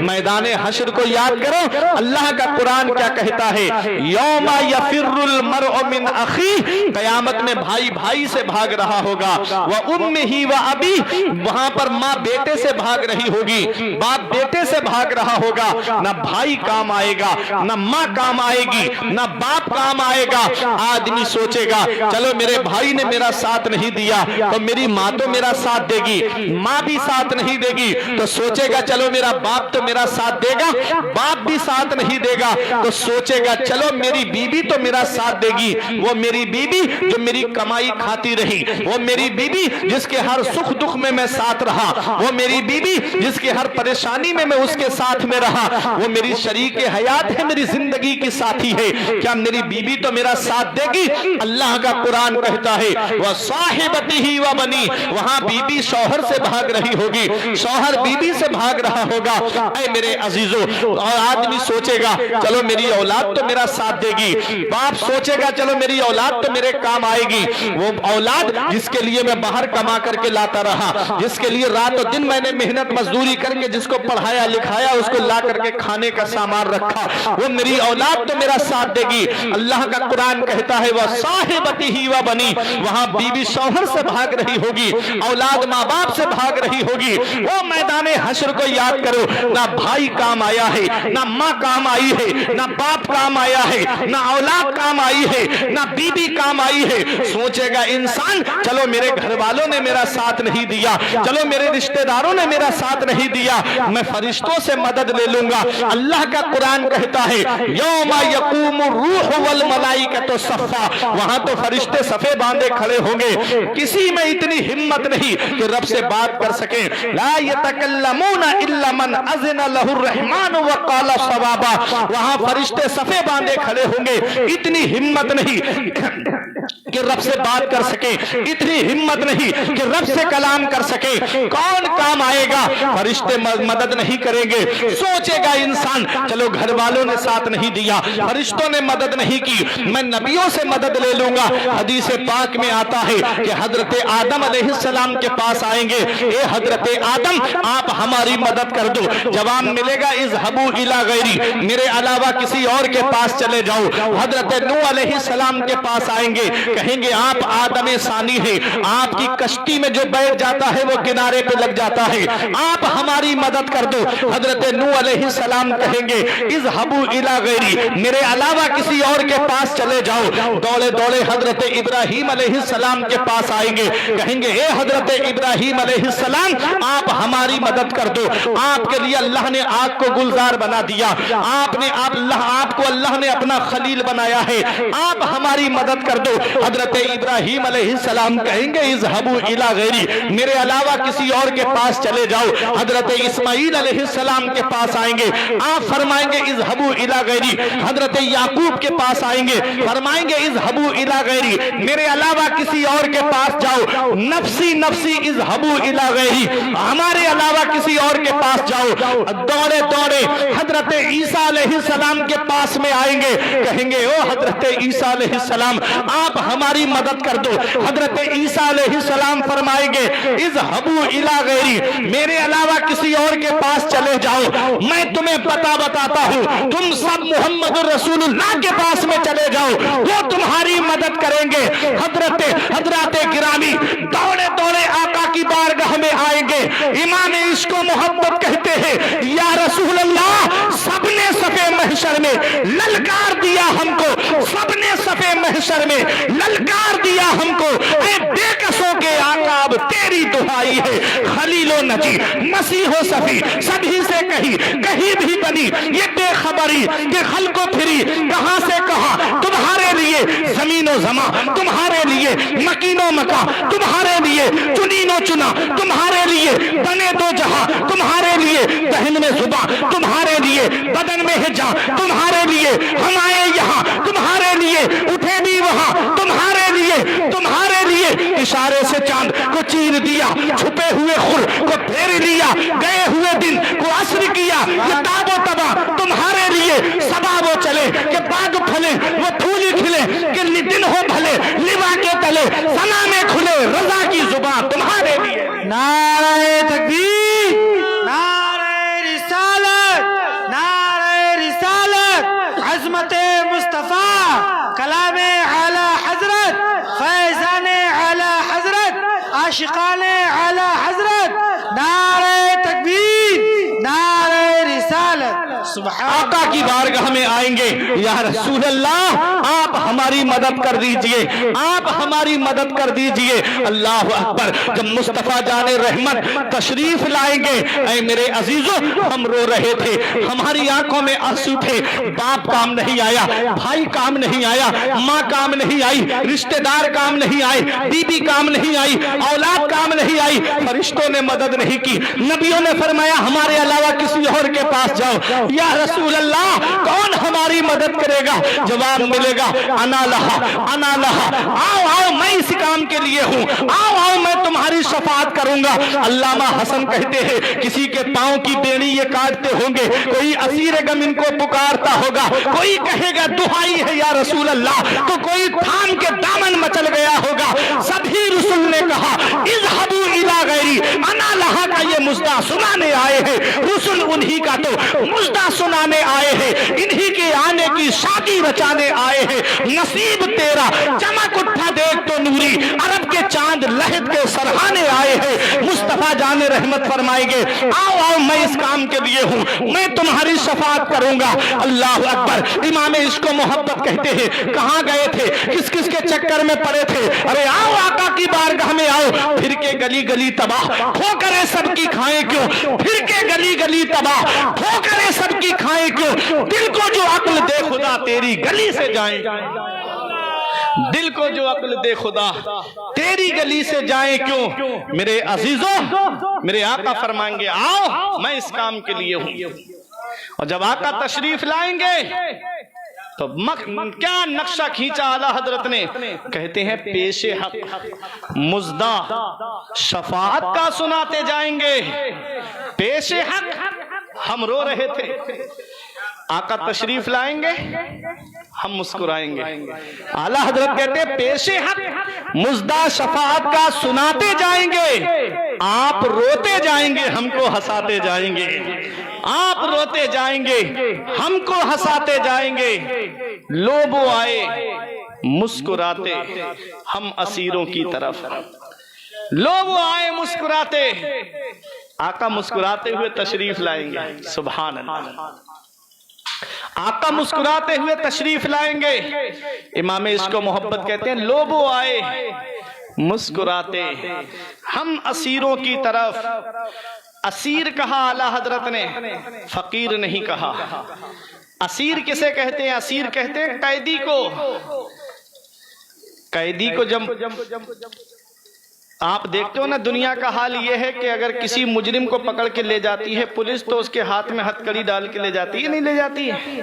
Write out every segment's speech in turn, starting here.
मैदान हश्र को याद करो। अल्लाह का कुरान क्या कहता है, यौमा यफिरुल मरउ मिन अखी, कयामत में भाई भाई से भाग रहा होगा, व उम्मिही व अबी, वहां पर माँ बेटे से भाग रही होगी, बाप बेटे से भाग रहा होगा। ना भाई काम आएगा, ना माँ काम आएगी, ना बाप काम आएगा। आदमी सोचेगा चलो मेरे भाई ने मेरा साथ नहीं दिया तो मेरी माँ तो मेरा साथ देगी, माँ भी साथ नहीं देगी तो सोचेगा चलो मेरा बाप तो मेरा साथ देगा, बाप भी साथ नहीं देगा तो सोचेगा चलो मेरी बीबी तो मेरा साथ देगी, वो मेरी बीबी जो मेरी कमाई खाती रही, वो मेरी बीबी जिसके हर सुख दुख में मैं साथ रहा, वो मेरी बीबी जिसके हर परेशानी में मैं उसके साथ में रहा, वो मेरी शरीक हयात है, मेरी जिंदगी की साथी है, क्या मेरी बीबी तो मेरा साथ देगी? अल्लाह का कुरान कहता है वह साहिबतिही व बनी, वहां बीबी शौहर से भाग रही होगी, शौहर बीबी से भाग रहा होगा। ऐ मेरे अजीजों, और आदमी सोचेगा चलो मेरी औलाद तो मेरा साथ देगी, बाप सोचेगा चलो मेरी औलाद तो मेरे काम आएगी, वो औलाद जिसके लिए मैं बाहर कमा करके लाता रहा, जिसके लिए रातों दिन मैंने मेहनत मजदूरी करके जिसको पढ़ाया लिखाया, उसको ला करके खाने का सामान रखा, वो मेरी औलाद तो मेरा साथ देगी। अल्लाह का कुरान कहता है वह साहिबतिही व बनी, वहां बीबी शौहर से भाग रही होगी, औलाद माँ बाप से भाग रही होगी। वो मैदान हश्र को याद करो, ना भाई काम आया है, ना माँ काम आई है, ना बाप काम आया है, ना औलाद काम आई है, ना बीबी काम आई है। सोचेगा इंसान चलो मेरे घर वालों ने मेरा साथ नहीं दिया, चलो मेरे रिश्तेदारों ने मेरा साथ नहीं दिया, मैं फरिश्तों से मदद ले लूंगा। अल्लाह का कुरान कहता है यौमा यकूमु रूह वल मलाइकतु सफ़ा, वहां तो फरिश्ते सफे बांधे खड़े होंगे, किसी में इतनी हिम्मत नहीं कि रब से बात कर सके। ला यतकल्लमूना इल्ला मन अज़िना लहुर रहमान व क़ाला सवाबा, वहां फरिश्ते सफे बांधे खड़े होंगे, इतनी हिम्मत नहीं कि रब से बात कर सके, इतनी हिम्मत नहीं कि रब से कलाम कर सके। कौन काम आएगा? फरिश्ते मदद नहीं करेंगे। सोचेगा इंसान चलो घर वालों ने साथ नहीं दिया, फरिश्तों ने मदद नहीं की, मैं नबियों से मदद ले लूंगा। हदीस पाक में आता है कि हजरत आदम अलैहिस्सलाम के पास आएंगे, ए हजरत आदम आप हमारी मदद कर दो। जवाब मिलेगा इज़हबू इला गैरी, मेरे अलावा किसी और के पास चले जाओ। हजरत नूह अलैहिस्सलाम के पास आएंगे, कहेंगे आप आदम सानी है, आपकी कश्ती में जो बैठ जाता है वो किनारे पे लग जाता है, आप हमारी मदद कर दो। हजरत नूह अलैहिस्सलाम कहेंगे इज़हबू इला गैरी, मेरे अलावा किसी और के पास चले जाओ। दौड़े दौड़े हजरत इब्राहीम अलैहिस्सलाम के पास आएंगे, कहेंगे ए हजरत इब्राहीम अलैहिस्सलाम आप हमारी मदद कर दो, आपके लिए अल्लाह ने आग को गुलजार बना दिया, आपको अल्लाह ने अपना खलील बनाया है, आप हमारी मदद कर दो। हजरत इब्राहीम अलैहिस्सलाम कहेंगे इज़हबू इला गैरी, मेरे अलावा किसी और के पास चले जाओ। हजरत इस्माईल अलैहिस्सलाम के पास आएंगे, आप फरमाएंगे इज़हबू इला गैरी। हजरत याकूब के पास आएंगे, फरमाएंगे इज़हबू इला गैरी, मेरे अलावा किसी और के पास जाओ। नफ्सी नफ्सी इज़हबू इला गैरी, हमारे अलावा किसी और के पास जाओ। दौड़े दौड़े हजरत ईसा अलैहिस्सलाम के पास में आएंगे, कहेंगे ओ हजरत ईसा अलैहिस्सलाम आप हमारी मदद कर दो। हजरत ईसा अलैहिस्सलाम फरमाएंगे इज़हबू इला गैरी, मेरे अलावा किसी और के पास चले जाओ। मैं तुम्हें बताता हूँ, तुम सब मोहम्मद रसूलुल्लाह के पास में चले जाओ, वो तुम्हारी मदद करेंगे। हजरत गिरामी दौड़े दौड़े आका की बारगाह में आएंगे, इमाम इश्क व मोहब्बत कहते हैं या रसूल अल्लाह, सबने सफे महशर में ललकार दिया हमको, सबने सफे महशर में ललकार दिया हमको, ऐ बेकसों के आका अब तेरी दुहाई है। खलीलो नजी मसीहो सफी सभी से कहीं भी बनी ये बेखबरी कि खल्को फिरी कहां से कहां, तुम्हारे लिए जमीनो जमा, तुम्हारे लिए मकीनो मका, तुम्हारे लिए चुनीनो चुना, तुम्हारे लिए बने दो जहां, तुम्हारे लिए दहन में जुबा, तुम्हारे लिए बदन में है जा, तुम्हारे लिए हम आए यहाँ, तुम्हारे लिए उठे भी वहां, तुम्हारे लिए इशारे से चांद को चीर दिया, छुपे हुए खुर को फेर लिया, गए हुए दिन को असर किया, ये ताबो तबा तुम्हारे लिए। सबा वो चले कि बाग फले, वो फूल खिले कि दिन हो भले, लिबा के तले सना में खुले, रजा की जुबान तुम्हारे लिए। नारे तकबीर, नारे रिसालत, عاشقان اعلی حضرت، نعرہ تکبیر، نعرہ رسالت، سبحان آقا کی بارگاہ میں آئیں گے، یا رسول اللہ آپ ہماری مدد کر دیجئے، آپ ہماری مدد کر دیجئے۔ اللہ اکبر۔ جب مصطفیٰ جان رحمت تشریف لائیں گے، اے میرے عزیزوں ہم رو رہے تھے، ہماری آنکھوں میں آنسو تھے، باپ کام نہیں آیا، بھائی کام نہیں آیا، ماں کام نہیں آئی، رشتہ دار کام نہیں آئے، بی بی کام نہیں آئی، اولاد کام نہیں آئی، فرشتوں نے مدد نہیں کی، نبیوں نے فرمایا ہمارے علاوہ کسی اور کے پاس جاؤ، یا رسول اللہ کون ہماری مدد کرے گا؟ جواب ملے گا انا لہا، انا لہا، آؤ آؤ میں اس کام کے لیے ہوں، آؤ آؤ میں تمہاری شفاعت کروں گا۔ علامہ حسن کہتے ہیں کسی کے پاؤں کی بیڑی یہ کاٹتے ہوں گے، کوئی اسیر غم ان کو پکارتا ہوگا، کوئی کہے گا دہائی ہے یا رسول اللہ، تو کوئی تھام کے دامن مچل گیا ہوگا۔ سبھی رسول نے کہا اذهبوا الى غیری، انا لہا کا یہ مژدہ سنانے آئے ہیں، رسول انہی کا تو مژدہ سنانے آئے ہیں، انہی کے آنے کی شادی رچانے آئے ہیں۔ نصیب تیرا چمک اٹھا دیکھ تو نوری، عرب کے چاند لہد کے سرہانے آئے ہیں۔ مصطفیٰ جان رحمت فرمائیں گے آؤ آؤ میں اس کام کے لیے ہوں، میں تمہاری شفاعت کروں گا۔ اللہ اکبر۔ امام عشق و محبت کہتے ہیں کہاں گئے تھے، کس کس کے چکر میں پڑے تھے؟ ارے آؤ آقا کی بارگاہ میں آؤ، پھر کے گلی گلی تباہ، ٹھوکریں سب کی کھائیں کیوں؟ پھر کے گلی گلی تباہ، ٹھوکریں سب کی کھائیں کیوں؟ دل کو جو عقل دے خدا تیری گلی سے جائیں، دل کو جو عقل دے خدا تیری گلی سے جائیں کیوں؟ میرے عزیزوں میرے آقا فرمائیں گے آؤ میں اس کام کے لیے ہوں۔ اور جب آقا تشریف لائیں گے تو کیا نقشہ کھینچا اعلیٰ حضرت نے؟ کہتے ہیں پیش حق مژدہ شفاعت کا سناتے جائیں گے۔ پیش حق ہم رو رہے تھے، آقا تشریف لائیں گے ہم مسکرائیں گے۔ اعلیٰ حضرت کہتے ہیں پیش حق مژدہ شفاعت کا سناتے جائیں گے، آپ روتے جائیں گے ہم کو ہنساتے جائیں گے، آپ روتے جائیں گے ہم کو ہنساتے جائیں گے۔ لوگ آئے مسکراتے ہم اسیروں کی طرف، لوگ آئے مسکراتے، آقا مسکراتے ہوئے تشریف لائیں گے۔ سبحان اللہ۔ آقا مسکراتے ہوئے تشریف لائیں گے۔ امام عشق و محبت کہتے ہیں لوگ آئے مسکراتے ہم اسیروں کی طرف۔ اسیر کہا اعلیٰ حضرت نے، فقیر نہیں کہا۔ اسیر کسے کہتے ہیں؟ اسیر کہتے ہیں قیدی کو۔ قیدی کو جب آپ دیکھتے ہو نا، دنیا کا حال یہ ہے کہ اگر کسی مجرم کو پکڑ کے لے جاتی ہے پولیس تو اس کے ہاتھ میں ہتھکڑی ڈال کے لے جاتی ہے، نہیں لے جاتی ہے؟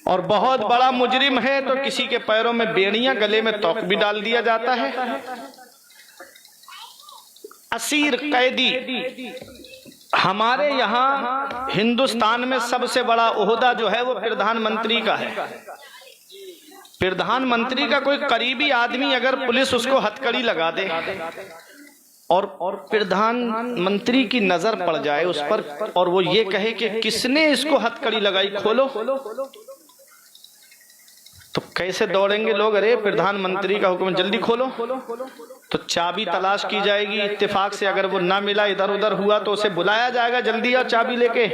اور بہت بڑا مجرم ہے تو کسی کے پیروں میں بیڑیاں، گلے میں توق بھی ڈال دیا جاتا ہے۔ اسیر قیدی، ہمارے یہاں ہندوستان میں سب سے بڑا عہدہ جو ہے وہ پردھان منتری کا ہے۔ پردھان منتری کا کوئی قریبی آدمی اگر پولیس اس کو ہتھکڑی لگا دے اور پردھان منتری کی نظر پڑ جائے اس پر اور وہ یہ کہے کہ کس نے اس کو ہتھکڑی لگائی، کھولو، تو کیسے دوڑیں گے لوگ؟ ارے پردھان منتری کا حکم، جلدی کھولو۔ تو چابی تلاش کی جائے گی، اتفاق سے اگر وہ نہ ملا، ادھر ادھر ہوا تو اسے بلایا جائے گا، جلدی اور چابی لے کے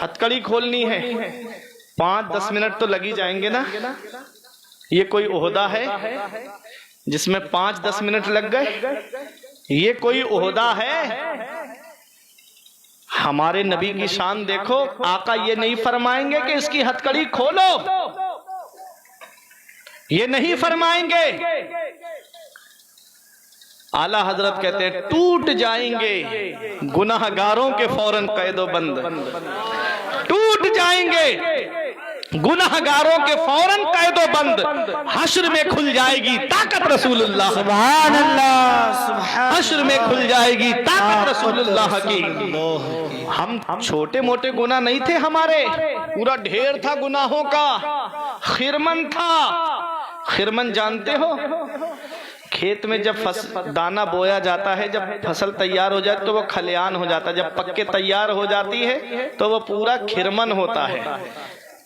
ہتھکڑی کھولنی ہے۔ 5-10 منٹ تو لگی جائیں گے نا۔ یہ کوئی عہدہ ہے جس میں 5-10 منٹ لگ گئے؟ یہ کوئی عہدہ ہے؟ ہمارے نبی کی شان دیکھو، آقا یہ نہیں فرمائیں گے کہ اس کی ہتھکڑی کھولو، یہ نہیں فرمائیں گے۔ اعلیٰ حضرت کہتے ہیں ٹوٹ جائیں گے گناہگاروں کے فوراً قید و بند، ٹوٹ جائیں گے گناہگاروں کے فوراً قید و بند، حشر میں کھل جائے گی طاقت رسول اللہ، سبحان اللہ، حشر میں کھل جائے گی طاقت رسول اللہ کی۔ ہم چھوٹے موٹے گناہ نہیں تھے ہمارے، پورا ڈھیر تھا گناہوں کا، خرمن تھا۔ خرمن جانتے ہو؟ کھیت میں جب دانہ بویا جاتا ہے، جب فصل تیار ہو جاتی تو وہ کھلیان ہو جاتا ہے، جب پکے تیار ہو جاتی ہے تو وہ پورا کھرمن ہوتا ہے۔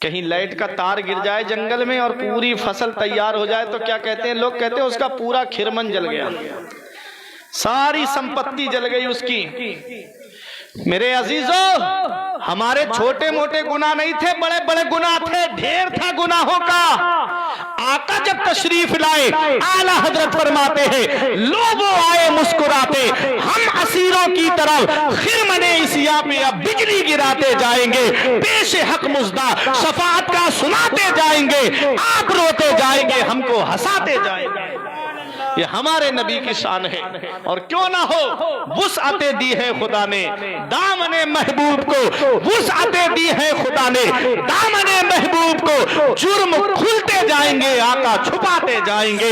کہیں لائٹ کا تار گر جائے جنگل میں اور پوری فصل تیار ہو جائے تو کیا کہتے ہیں لوگ؟ کہتے ہیں اس کا پورا کھرمن جل گیا، ساری سمپتی جل گئی اس کی۔ میرے عزیزو، ہمارے چھوٹے موٹے گناہ نہیں تھے، بڑے بڑے گناہ تھے، ڈھیر تھا گناہوں کا۔ آقا جب تشریف لائے، اعلیٰ حضرت فرماتے ہیں لوگ آئے مسکراتے، ہم اسیروں کی طرف خرمنے اسیا پہ اب بجلی گراتے جائیں گے، پیش حق مزدہ شفاعت کا سناتے جائیں گے، آپ روتے جائیں گے، ہم کو ہنساتے جائیں گے۔ یہ ہمارے نبی کی شان ہے، اور کیوں نہ ہو، وسعتیں دی ہے خدا نے دامن محبوب کو، وسعتیں دی ہے خدا نے دامن محبوب کو۔ جرم کھلتے جائیں گے، آقا چھپاتے جائیں گے،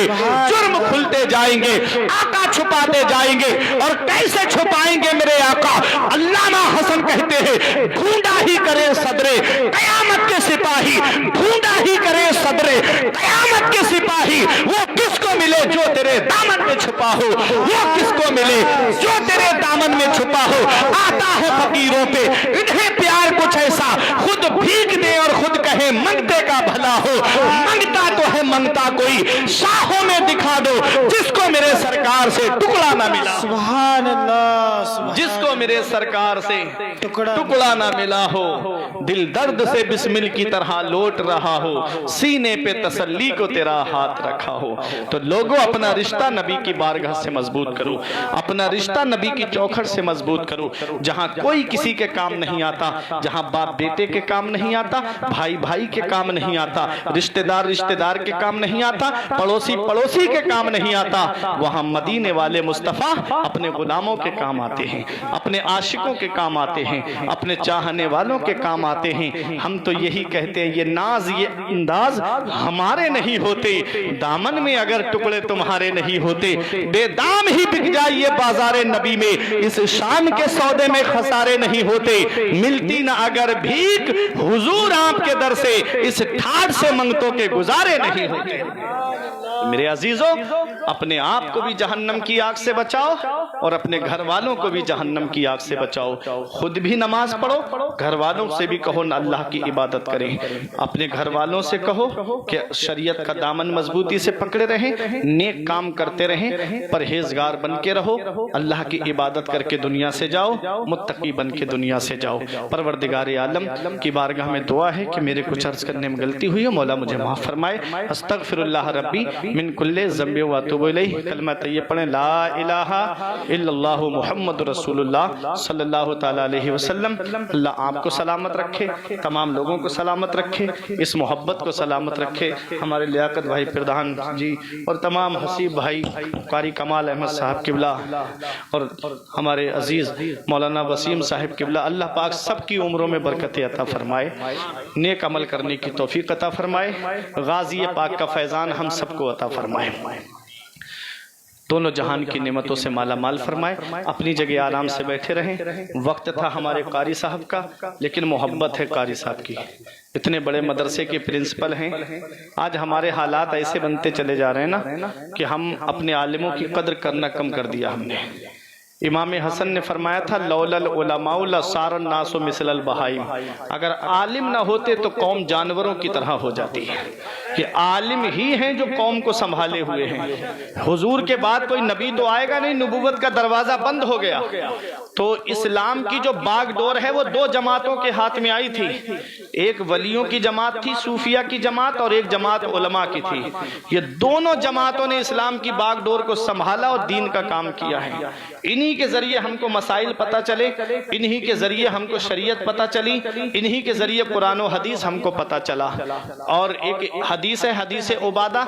جرم کھلتے جائیں گے، آقا چھپاتے جائیں گے۔ اور کیسے چھپائیں گے میرے آقا؟ علامہ حسن کہتے ہیں ڈھونڈا ہی کرے صدرے قیامت کے سپاہی، ڈھونڈا ہی کرے صدرے قیامت کے سپاہی، وہ کس کو ملے جو تیرے دامن میں چھپا ہو، وہ کس کو ملے جو تیرے دامن میں چھپا ہو۔ آتا ہے فقیروں پہ انہیں پیار کچھ ایسا، خود بھیگ دے اور خود کہے منگتے کا بھلا ہو، منگتا تو ہے منگتا کوئی، شاہوں میں دکھا دو جس کو میرے سرکار سے ٹکڑا نہ ملا، سبحان اللہ، جس کو میرے سرکار سے ٹکڑا نہ ملا ہو، دل درد سے بسمل کی طرح لوٹ رہا ہو، سینے پہ تسلی کو تیرا ہاتھ رکھا ہو۔ تو لوگوں اپنا رشتہ نبی کی بارگاہ سے مضبوط کرو، اپنا رشتہ نبی کی چوکھٹ سے مضبوط کرو۔ جہاں کوئی کسی کے کام نہیں آتا، جہاں باپ بیٹے کے کام نہیں آتا، بھائی بھائی کے کام نہیں آتا، رشتہ دار کے کام نہیں آتا، پڑوسی کے کام نہیں آتا، وہاں مدینے والے مصطفیٰ اپنے غلاموں کے کام آتے ہیں، اپنے عاشقوں کے کام آتے ہیں، اپنے چاہنے والوں کے کام آتے ہیں۔ ہم تو یہی کہتے ہیں یہ ناز یہ انداز ہمارے نہیں ہوتے، دامن میں اگر ٹکڑے تمہارے نہیں ہوتے، بے دام ہی بک جائیے بازار نبی میں، اس شام کے سودے میں خسارے نہیں ہوتے، ملتی نہ اگر بھیک حضور آپ کے در سے، اس ٹھاٹ سے منگتوں کے گزارے نہیں ہوتے۔ میرے عزیزو، اپنے آپ کو بھی جہنم کی آگ سے بچاؤ اور اپنے گھر والوں کو بھی جہنم کی آگ سے بچاؤ۔ خود بھی نماز پڑھو، گھر والوں سے بھی کہو نہ اللہ کی عبادت کریں، اپنے گھر والوں سے کہو کہ شریعت کا دامن مضبوطی سے پکڑے رہیں، نیک کام کرتے رہیں، پرہیزگار بن کے رہو، اللہ کی عبادت کر کے دنیا سے جاؤ، متقی بن کے دنیا سے جاؤ۔ پروردگار عالم کی بارگاہ میں دعا ہے کہ میرے کچھ عرض کرنے میں غلطی ہوئی ہے، مولا مجھے معاف فرمائے۔ استغفر اللہ ربی من کل ذنب و اتوب الیہ۔ کلمہ طیب پڑھیں، لا الہ الا اللہ محمد رسول اللہ صلی اللہ تعالی علیہ وسلم۔ اللہ آپ کو سلامت رکھے، تمام لوگوں کو سلامت رکھے، اس محبت کو سلامت رکھے، ہمارے لیاقت بھائی پردھان جی اور تمام حسیب بھائی، قاری کمال احمد صاحب قبلہ اور ہمارے عزیز مولانا وسیم صاحب قبلہ، اللہ پاک سب کی عمروں میں برکت عطا فرمائے، نیک عمل کرنے کی توفیق عطا فرمائے، غازی پاک کا فیضان ہم سب کو عطا فرمائے، دونوں جہان کی نعمتوں سے مالا مال فرمائے۔ اپنی جگہ آرام سے بیٹھے رہیں۔ وقت تھا ہمارے قاری صاحب کا، لیکن محبت ہے قاری صاحب کی، اتنے بڑے مدرسے کے پرنسپل ہیں۔ آج ہمارے حالات ایسے بنتے چلے جا رہے ہیں نا کہ ہم اپنے عالموں کی قدر کرنا کم کر دیا ہم نے۔ امام حسن نے فرمایا تھا لولا العلماء لصار الناس مثل البہائم، اگر عالم نہ ہوتے تو قوم جانوروں کی طرح ہو جاتی ہے۔ یہ عالم ہی ہیں جو قوم کو سنبھالے ہوئے ہیں۔ حضور کے بعد کوئی نبی تو آئے گا نہیں، نبوت کا دروازہ بند ہو گیا، تو اسلام کی جو باغ ڈور ہے وہ دو جماعتوں کے ہاتھ میں آئی تھی، ایک ولیوں کی جماعت تھی، صوفیہ کی جماعت، اور ایک جماعت علماء کی تھی۔ یہ دونوں جماعتوں نے اسلام کی باغ ڈور کو سنبھالا اور دین کا کام کیا ہے۔ انہی کے ذریعے ہم کو مسائل پتہ چلے، انہی کے ذریعے ہم کو شریعت پتہ چلی، انہی کے ذریعے قرآن و حدیث ہم کو پتہ چلا۔ اور ایک حدیث ہے، حدیث عبادہ،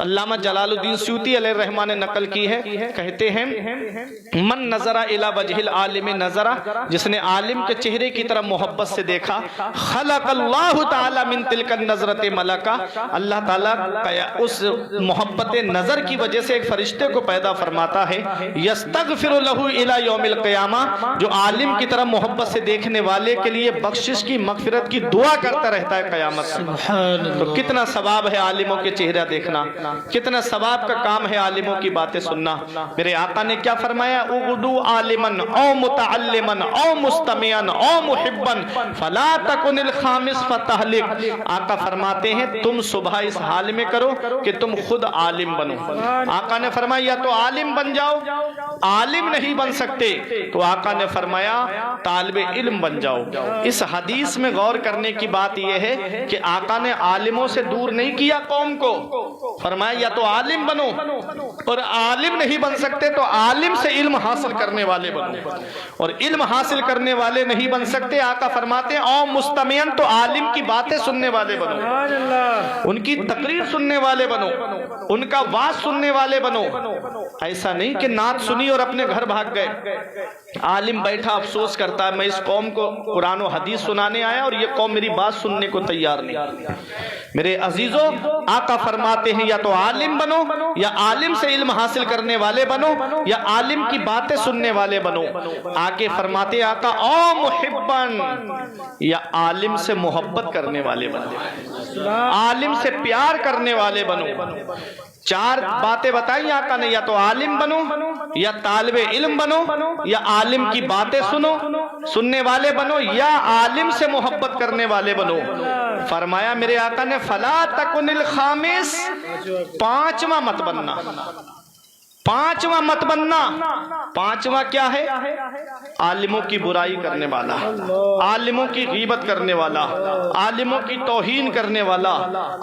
علامہ جلال الدین سیوطی علیہ الرحمہ نے نقل کی ہے، کہتے ہیں من نظر الی وجہ العالم نظر، جس نے عالم کے چہرے کی طرف محبت سے دیکھا، خلق اللہ تعالی من تلک النظرۃ ملکا، اللہ تعالیٰ اس محبت نظر کی وجہ سے ایک فرشتے کو پیدا فرماتا ہے، یستغفر لہ الی یوم القیامہ، جو عالم کی طرف محبت سے دیکھنے والے کے لیے بخشش کی، مغفرت کی دعا کرتا رہتا ہے قیامت تک۔ تو کتنا सवाब है आलिमों के चेहरा देखना, कितना सवाब का काम है आलिमों की बातें सुनना। मेरे आका ने क्या फरमाया, उगदू आलिमन औ मुतअल्लिमन औ मुस्तमियन औ मुहिब्बन फला तकुनिल खामिस फतहलिक। आका फरमाते हैं तुम सुबह इस हाल में करो कि तुम खुद आलिम बनो। आका ने फरमाया या तो आलिम बन जाओ, आलिम नहीं बन सकते तो आका ने फरमाया तालिबे इल्म बन जाओ। इस हदीस में गौर करने की बात यह है कि आका ने आलिमों से दूर नहीं किया कौम को, फरमाया या तो आलिम बनो, और आलिम नहीं बन सकते तो आलिम से इल्म हासिल करने वाले बनो, और इल्म हासिल करने वाले नहीं बन सकते आका फरमाते हैं औ मुस्तमियन तो आलिम की बातें सुनने वाले बनो, उनकी तकरीर सुनने वाले बनो, उनका वाज सुनने वाले बनो। ऐसा नहीं कि नात सुनी और अपने घर भाग गए। आलिम बैठा अफसोस करता है मैं इस कौम को कुरान और हदीस सुनाने आया और ये कौम मेरी बात सुनने को तैयार नहीं। मेरे अजीजों, आका फरमाते हैं या तो आलिम बनो, या आलिम से इल्म हासिल करने वाले बनो, या आलिम की बातें सुनने वाले बनो। आके फरमाते आका ओ मुहिब्बन, या आलिम से मोहब्बत करने वाले बनो, आलिम से प्यार करने वाले बनो। चार बातें बताई आका ने, या तो आलिम बनो, या तालिबे इल्म बनो, या आलिम की बातें सुनने वाले बनो, या आलिम से मोहब्बत करने वाले बनो। फरमाया मेरे आका ने फला तकुनिल खामिस, पांचवा मत बनना, पांचवा मत बनना। पांचवा क्या है, आलिमों की बुराई करने वाला, आलिमों की गीबत करने वाला, आलिमों की तौहीन करने वाला,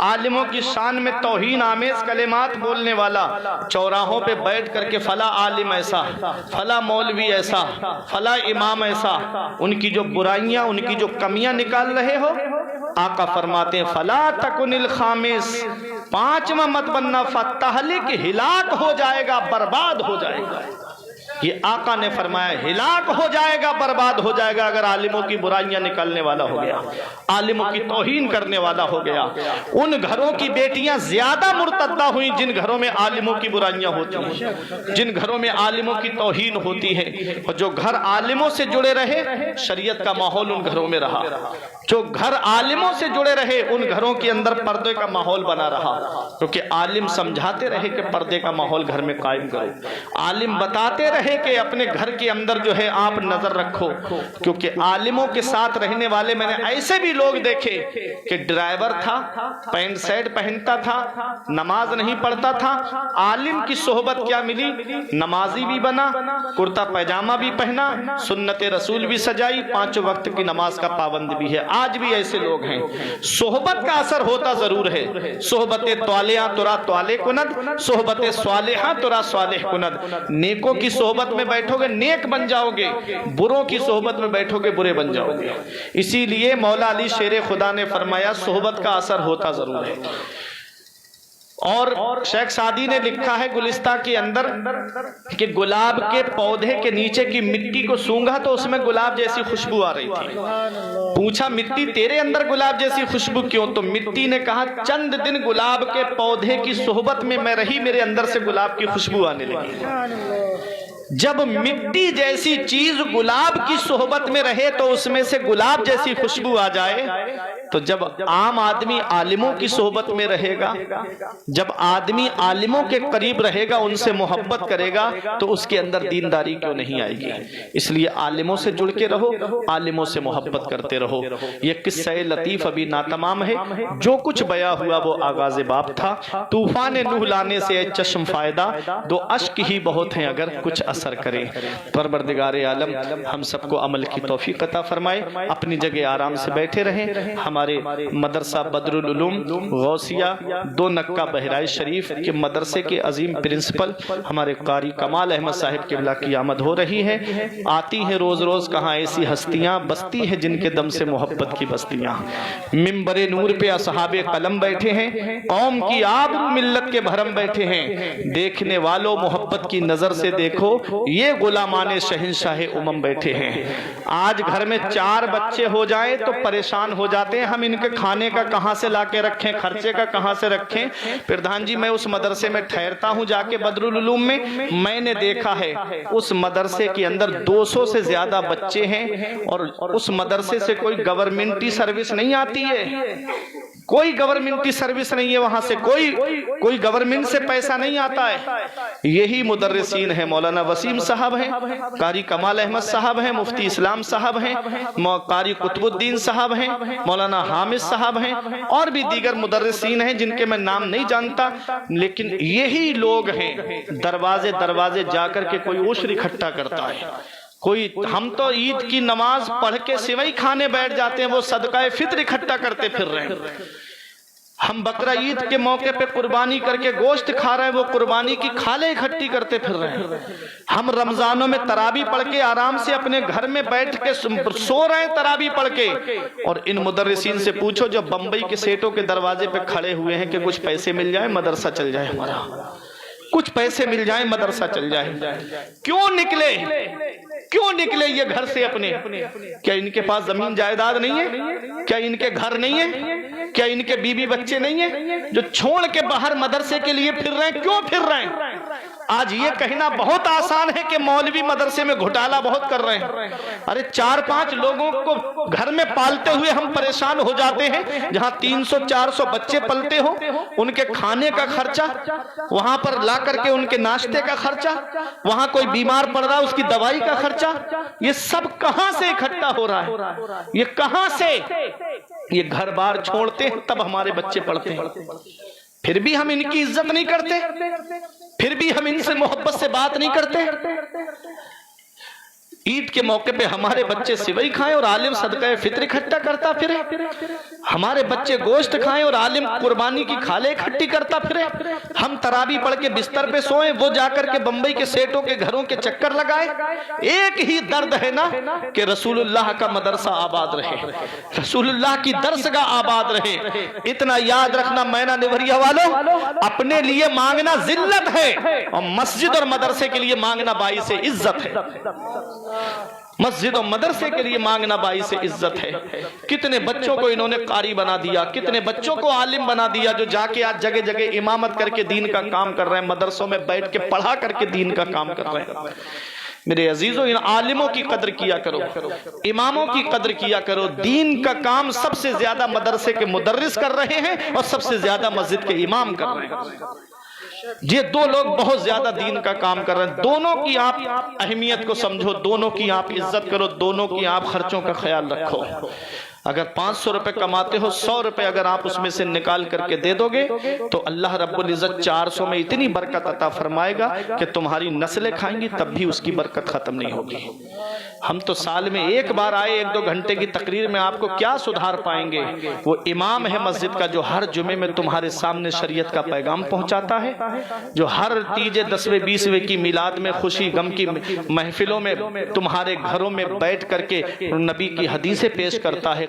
आलिमों की शान में तौहीन आमेज कलेमात बोलने वाला। चौराहों पे बैठ करके फला आलिम ऐसा, फला मौलवी ऐसा, फला इमाम ऐसा, उनकी जो बुराइयां, उनकी जो कमियां निकाल रहे हो, आका फरमाते हैं फला तकुनिल खामिस, पांचवा मत बनना, फतहलिक, हिलाक हो जाएगा, बर्बाद हो जाएगा। ये आका ने फरमाया हिलाक हो जाएगा, बर्बाद हो जाएगा अगर आलिमों की बुराइयां निकालने वाला हो गया, आलिमों की तौहीन करने वाला हो गया। उन घरों की बेटियां ज्यादा मुर्तद्दा हुई जिन घरों में आलिमों की बुराइयां होती हैं, जिन घरों में आलिमों की तौहीन होती है। और जो घर आलिमों से जुड़े रहे, शरीयत का माहौल उन घरों में रहा। जो घर आलिमों से जुड़े रहे, उन घरों के अंदर पर्दे का माहौल बना रहा, क्योंकि आलिम समझाते रहे कि पर्दे का माहौल घर में कायम करो। आलिम बताते रहे कि अपने घर के अंदर जो है आप नजर रखो, क्योंकि आलिमों के साथ रहने वाले मैंने ऐसे भी लोग देखे कि ड्राइवर था, पैंट शर्ट पहनता था, नमाज नहीं पढ़ता था, आलिम की सोहबत क्या मिली, नमाजी भी बना, कुर्ता पैजामा भी पहना, सुन्नत रसूल भी सजाई, 5 वक्त की नमाज का पाबंद भी है। आज भी ऐसे लोग हैं। सोहबत का असर होता जरूर है। सोहबत त्वालिया तुरा त्वाले कुनद, सोहबत स्वालिहा तुरा स्वालिह कुनद। नेकों की सोहबत में बैठोगे नेक बन जाओगे, बुरों की सोहबत में बैठोगे बुरे बन जाओगे। इसीलिए मौला अली शेर खुदा ने फरमाया सोहबत का असर होता जरूर है। और शेख सादी ने लिखा है गुलिस्ता के अंदर कि गुलाब के पौधे के नीचे की मिट्टी को सूंघा तो उसमें गुलाब जैसी खुशबू आ रही थी। पूछा मिट्टी तेरे अंदर गुलाब जैसी खुशबू क्यों? तो मिट्टी ने कहा चंद दिन गुलाब के पौधे की सोहबत में मैं रही, मेरे अंदर से गुलाब की खुशबू आने लगी। जब मिट्टी जैसी चीज गुलाब की सोहबत में रहे तो उसमें से गुलाब जैसी खुशबू आ जाए, तो जब आम आदमी आलिमों की सोहबत में रहेगा, जब आदमी आलिमों के करीब रहेगा, उनसे मोहब्बत करेगा, तो उसके अंदर दीनदारी क्यों नहीं आएगी? इसलिए आलिमों से जुड़ के रहो, आलिमों से मोहब्बत करते रहो। ये किस्सा लतीफ अभी नातमाम है। जो कुछ बया हुआ वो आगाज बाप था। तूफान नूह लाने से चश्म फायदा, 2 अश्क ही बहुत हैं अगर कुछ असर करे। परवरदिगार आलम हम सबको अमल की तौफीक अता फरमाए। अपनी जगह आराम से बैठे रहें। हमारे मदरसा बदरुल उलूम गौसिया 2 नक्का बहराइच शरीफ के मदरसे के अजीम प्रिंसिपल हमारे कारी कमाल अहमद साहिब किबला की आमद हो रही है। आती है रोज रोज कहाँ ऐसी हस्तियां, बसती है जिनके दम से मोहब्बत की बस्तियां। मिंबरे नूर पे असहाबे कलम बैठे हैं, कौम की आबरू मिल्लत के भरम बैठे हैं। देखने वालों मोहब्बत की नजर से देखो, ये गुलामाने शहंशाह उमम बैठे हैं। आज घर में 4 बच्चे हो जाए तो परेशान हो जाते हैं, हम इनके खाने का कहां से लाके रखें, खर्चे का कहां से रखें। प्रधान जी मैं उस मदरसे में ठहरता हूं जाके बदरुल उलूम में, मैंने देखा है उस मदरसे के अंदर 200 से ज्यादा बच्चे हैं और उस मदरसे से कोई गवर्नमेंटी सर्विस नहीं आती है। कोई गवर्नमेंट की सर्विस नहीं है वहां से, कोई गवर्नमेंट से पैसा नहीं आता है। यही मुदर्रिसीन है। मौलाना वसीम साहब हैं, कारी कमाल अहमद साहब हैं, मुफ्ती इस्लाम साहब हैं, कारी कुतुबुद्दीन साहब हैं, मौलाना हामिद साहब हैं, और भी दीगर मुदर्रिसीन हैं जिनके मैं नाम नहीं जानता, लेकिन यही लोग हैं दरवाजे दरवाजे जाकर के कोई उश्र इकट्ठा करता है। कोई, हम तो ईद की नमाज पढ़ के सिवई खाने बैठ जाते हैं, वो सदका फित्र इकट्ठा करते फिर रहे हैं। हम बकरा ईद के मौके पे कुर्बानी करके गोश्त खा रहे हैं, वो कुर्बानी की खाले इकट्ठी करते फिर रहे हैं। हम रमजानों में तरावी पढ़ के आराम से अपने घर में बैठ के सो रहे हैं तरावी पढ़ के। और इन मुदर्रिसीन से पूछो जो बंबई के सेठों के दरवाजे पे खड़े हुए हैं कि कुछ पैसे मिल जाए मदरसा चल जाए हमारा, कुछ पैसे मिल जाए मदरसा चल जाए। क्यों निकले, क्यों निकले ये घर से अपने? क्या इनके पास जमीन जायदाद नहीं है? क्या इनके घर नहीं है? क्या इनके बीवी बच्चे नहीं है जो छोड़ के बाहर मदरसे के लिए फिर रहे हैं? क्यों फिर रहे हैं? आज ये कहना बहुत आसान है कि मौलवी मदरसे में घोटाला बहुत कर रहे हैं। अरे 4-5 लोगों को घर में पालते हुए हम परेशान हो जाते हैं। जहां 300-400 बच्चे पलते हो, उनके खाने का खर्चा, वहां पर ला करके उनके नाश्ते का खर्चा, वहां कोई बीमार पड़ रहा है उसकी दवाई का खर्चा, ये सब कहां से इकट्ठा हो रहा है? ये कहां से? ये घर बार छोड़ते हैं तब हमारे बच्चे पढ़ते हैं। फिर भी हम इनकी इज्जत नहीं करते, फिर भी हम इनसे मोहब्बत से बात नहीं करते। ईद के मौके पे हमारे बच्चे सिवई खाएं और आलिम सदका फित्र इकट्ठा करता फिरे, हमारे बच्चे गोश्त खाएं और आलिम कुर्बानी की खाले इकट्ठी करता फिरे। हम तरावी पढ़ के बिस्तर पे सोएं, वो जाकर के बंबई के सेठों के घरों के चक्कर लगाए। एक ही दर्द है ना कि रसूलुल्लाह का मदरसा आबाद रहे, रसूलुल्लाह की दरसगाह आबाद रहे। इतना याद रखना मैना निवरिया वालों, अपने लिए मांगना जिल्लत है और मस्जिद और मदरसे के लिए मांगना बाइस इज्जत है। मस्जिद और मदरसे के लिए मांगना बाइस इज्जत है। कितने बच्चों को इन्होंने कारी बना दिया, कितने बच्चों को आलिम बना दिया, जो जाके आज जगह जगह इमामत करके दीन का काम कर रहे हैं, मदरसों में बैठ के पढ़ा करके दीन का काम कर रहे हैं। मेरे अजीजों, इन आलिमों की कदर किया करो, इमामों की कदर किया करो। दीन का काम सबसे ज्यादा मदरसे के मुदर्रिस कर रहे हैं और सबसे ज्यादा मस्जिद के इमाम कर रहे हैं। ये दो लोग बहुत ज्यादा दीन का काम कर रहे हैं। दोनों की आप अहमियत को समझो, दोनों की आप इज्जत करो, दोनों की आप खर्चों का ख्याल रखो। अगर 500 रुपए कमाते हो, 100 रुपए अगर आप उसमें से निकाल करके दे दोगे तो अल्लाह रब्बुल इज्जत 400 में इतनी बरकत अता फरमाएगा कि तुम्हारी नस्लें खाएंगी तब भी उसकी बरकत खत्म नहीं होगी। हम तो साल में एक बार आए 1-2 घंटे की तकरीर में आपको क्या सुधार पाएंगे? वो इमाम है मस्जिद का जो हर जुमे में तुम्हारे सामने शरीयत का पैगाम पहुंचाता है, जो हर तीजे 10वें 20वें की मिलाद में, खुशी गम की महफिलों में तुम्हारे घरों में बैठ करके नबी की हदीसें पेश करता है।